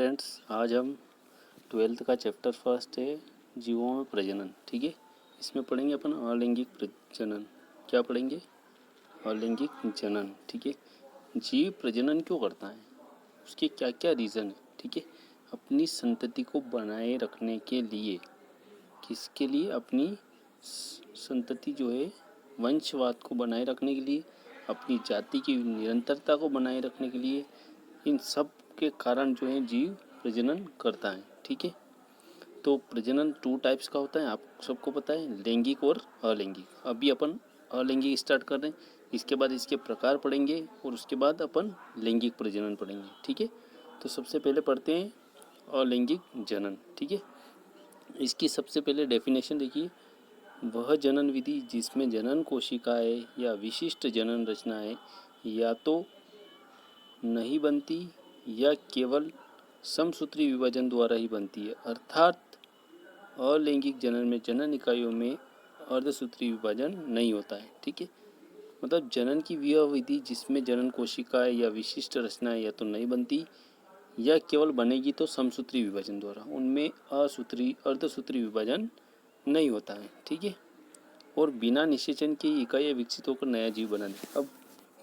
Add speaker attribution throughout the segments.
Speaker 1: Friends, आज हम 12th का चैप्टर फर्स्ट है जीवों में प्रजनन। ठीक है, इसमें पढ़ेंगे अपन अलैंगिक प्रजनन। क्या पढ़ेंगे? अलैंगिक जनन। ठीक है, जीव प्रजनन क्यों करता है, उसके क्या क्या रीज़न है। ठीक है, अपनी संतति को बनाए रखने के लिए, किसके लिए? अपनी संतति जो है वंशवाद को बनाए रखने के लिए, अपनी जाति की निरंतरता को बनाए रखने के लिए, इन सब के कारण जो है जीव प्रजनन करता है। ठीक है, तो प्रजनन 2 टाइप्स का होता है, आप सबको पता है, लैंगिक और अलैंगिक। अभी अपन अलैंगिक स्टार्ट कर रहे हैं, इसके बाद इसके प्रकार पढ़ेंगे और उसके बाद अपन लैंगिक प्रजनन पढ़ेंगे। ठीक है, तो सबसे पहले पढ़ते हैं अलैंगिक जनन। ठीक है, इसकी सबसे पहले डेफिनेशन देखिए। वह जनन विधि जिसमें जनन कोशिकाएं या विशिष्ट जनन रचनाएं या तो नहीं बनती या केवल समसूत्री विभाजन द्वारा ही बनती है, अर्थात अलैंगिक जनन में जनन इकाइयों में अर्धसूत्री विभाजन नहीं होता है। ठीक है, मतलब जनन की वह विधि जिसमें जनन कोशिकाएं या विशिष्ट रचनाएं या तो नहीं बनती या केवल बनेगी तो समसूत्री विभाजन द्वारा, उनमें अर्धसूत्री विभाजन नहीं होता है। ठीक है, और बिना निषेचन के इकाइयाँ विकसित होकर नया जीव बनाने। अब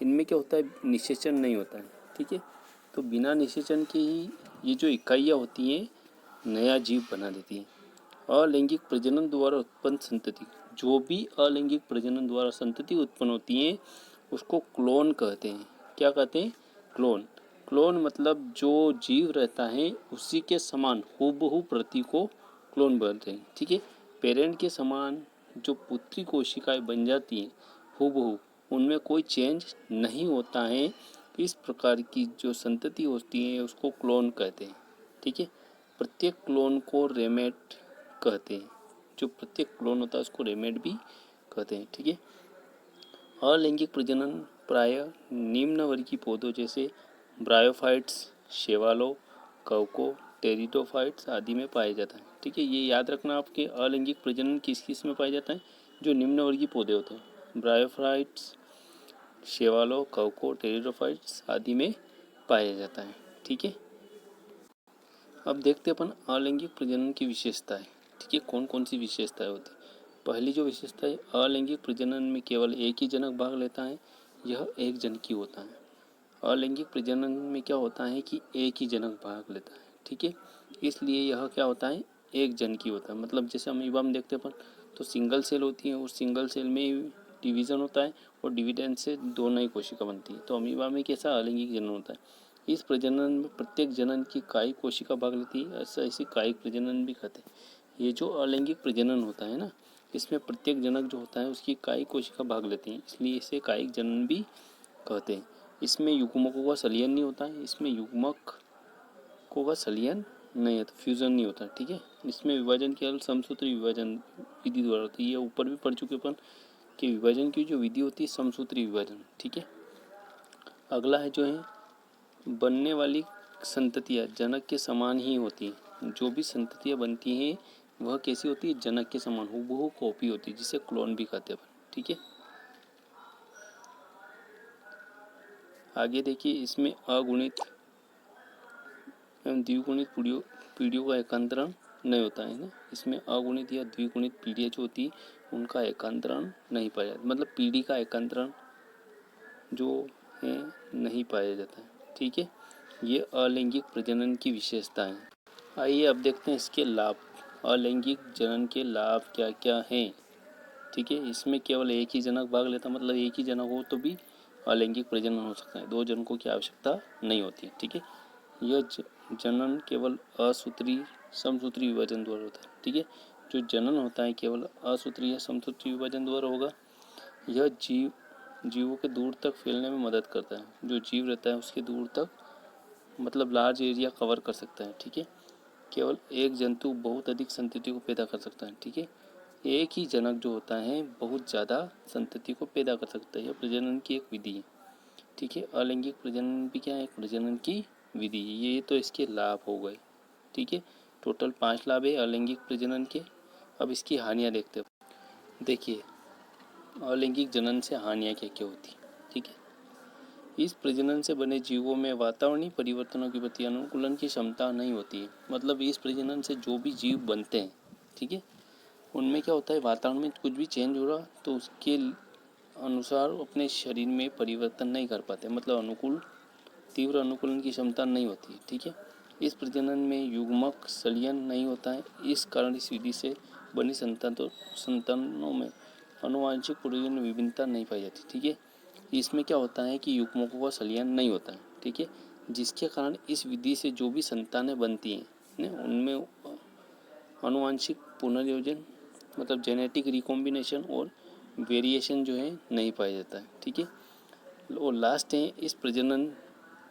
Speaker 1: इनमें क्या होता है? निषेचन नहीं होता है। ठीक है, तो बिना निषेचन के ही ये जो इकाइयाँ होती हैं नया जीव बना देती हैं। अलैंगिक प्रजनन द्वारा उत्पन्न संतति, जो भी अलैंगिक प्रजनन द्वारा संतति उत्पन्न होती है उसको क्लोन कहते हैं। क्या कहते हैं? क्लोन। क्लोन मतलब जो जीव रहता है उसी के समान हूबहू प्रति को क्लोन बोलते हैं। ठीक है, पेरेंट के समान जो पुत्री कोशिकाएं बन जाती हैं हूबहू, उनमें कोई चेंज नहीं होता है, इस प्रकार की जो संतति होती है उसको क्लोन कहते हैं। ठीक है, प्रत्येक क्लोन को रेमेट कहते हैं। जो प्रत्येक क्लोन होता है उसको रेमेट भी कहते हैं। ठीक है, अलैंगिक प्रजनन प्रायः निम्न वर्गीय पौधों जैसे ब्रायोफाइट्स, शेवालों, कवकों, टेरिडोफाइट्स आदि में पाया जाता है। ठीक है, ये याद रखना आपके अलैंगिक प्रजनन किस किस में पाया जाता है? जो निम्न वर्गीय पौधे होते हैं, ब्रायोफाइट्स, शेवालों, कवकों, टेरिडोफाइट्स आदि में पाया जाता है। ठीक है, अब देखते हैं अपन अलैंगिक प्रजनन की विशेषताएं। ठीक है, कौन कौन सी विशेषताएं होती है। पहली जो विशेषता है, अलैंगिक प्रजनन में केवल एक ही जनक भाग लेता है, यह एक जनकी होता है। अलैंगिक प्रजनन में क्या होता है कि एक ही जनक भाग लेता है। ठीक है, इसलिए यह क्या होता है? एक जनकी होता है। मतलब जैसे अमीबा में देखते हैं अपन, तो सिंगल सेल होती है, उस सिंगल सेल में डिवीज़न होता है और डिविडेंड से 2 नई कोशिका बनती है। तो अमीबा में कैसा अलैंगिक जनन होता है। इस प्रजनन में प्रत्येक जनन की कायिक कोशिका भाग लेती है, ऐसा इसे कायिक प्रजनन भी कहते हैं। ये जो अलैंगिक प्रजनन होता है ना, इसमें प्रत्येक जनक जो होता है उसकी कायिक कोशिका भाग लेती है, इसलिए इसे कायिक जनन भी कहते हैं। इसमें युग्मकों का संलयन नहीं होता है, इसमें युग्मकों का संलयन नहीं होता, फ्यूजन नहीं होता। ठीक है, इसमें विभाजन केवल समसूत्री विभाजन विधि द्वारा होती है। ये ऊपर भी पढ़ चुके अपन कि विभाजन की जो विधि होती है समसूत्री विभाजन। ठीक है, अगला है जो है बनने वाली संततियाँ जनक के समान ही होती हैं। जो भी संततियाँ बनती हैं वह कैसी होती है? जनक के समान हूबहू कॉपी होती है, जिसे क्लोन भी कहते हैं। ठीक है, आगे देखिए, इसमें अगुणित एवं द्विगुणित पीढ़ियों का एकांतरण नहीं होता है ना। इसमें अगुणित या द्विगुणित पीढ़ियाँ जो होती उनका एकांतरण नहीं पाया जाता, मतलब पीढ़ी का एकांतरण जो है नहीं पाया जाता है। ठीक है, ये अलैंगिक प्रजनन की विशेषता है। आइए अब देखते हैं इसके लाभ। अलैंगिक जनन के लाभ क्या क्या हैं। ठीक है, इसमें केवल एक ही जनक भाग लेता, मतलब एक ही जनक हो तो भी अलैंगिक प्रजनन हो सकता है, 2 जनकों की आवश्यकता नहीं होती है। ठीक है, यह जनन केवल असूत्री समसूत्री विभाजन द्वारा होता है। ठीक है, जो जनन होता है केवल असूत्री या समसूत्री विभाजन द्वारा होगा। यह जीवों के दूर तक फैलने में मदद करता है। जो जीव रहता है उसके दूर तक, मतलब लार्ज एरिया कवर कर सकता है। ठीक है, केवल एक जंतु बहुत अधिक संतति को पैदा कर सकता है। ठीक है, एक ही जनक जो होता है बहुत ज़्यादा संतति को पैदा कर सकता है। यह प्रजनन की एक विधि है। ठीक है, अलैंगिक प्रजनन भी क्या है? एक प्रजनन की विधि है। ये तो इसके लाभ हो गए। ठीक है, टोटल 5 लाभ है अलैंगिक प्रजनन के। अब इसकी हानियाँ देखते हैं। देखिए, अलैंगिक जनन से हानियाँ क्या क्या होती है। ठीक है, इस प्रजनन से बने जीवों में वातावरणीय परिवर्तनों के प्रति अनुकूलन की क्षमता नहीं होती है। मतलब इस प्रजनन से जो भी जीव बनते हैं, ठीक है, उनमें क्या होता है, वातावरण में कुछ भी चेंज हो रहा तो उसके अनुसार अपने शरीर में परिवर्तन नहीं कर पाते, मतलब तीव्र अनुकूलन की क्षमता नहीं होती, ठीक है। इस प्रजनन में युग्मक संलयन नहीं होता है। इस कारण इस विधि से बनी संतानों में आनुवंशिक प्रजनन विभिन्नता नहीं पाई जाती, ठीक है। इसमें क्या होता है कि युग्मकों का संलयन नहीं होता है, ठीक है, जिसके कारण इस विधि से जो भी संतानें बनती हैं उनमें आनुवंशिक पुनर्योजन मतलब जेनेटिक रिकॉम्बिनेशन और वेरिएशन जो है नहीं पाया जाता है, ठीक है। और लास्ट है, इस प्रजनन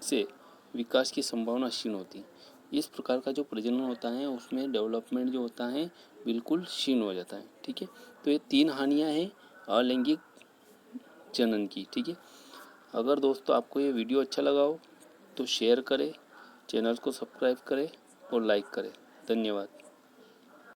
Speaker 1: से विकास की संभावना क्षीण होती है। इस प्रकार का जो प्रजनन होता है उसमें डेवलपमेंट जो होता है बिल्कुल क्षीण हो जाता है, ठीक है। तो ये 3 हानियाँ हैं अलैंगिक जनन की, ठीक है। अगर दोस्तों आपको ये वीडियो अच्छा लगा हो तो शेयर करें, चैनल को सब्सक्राइब करें और लाइक करें। धन्यवाद।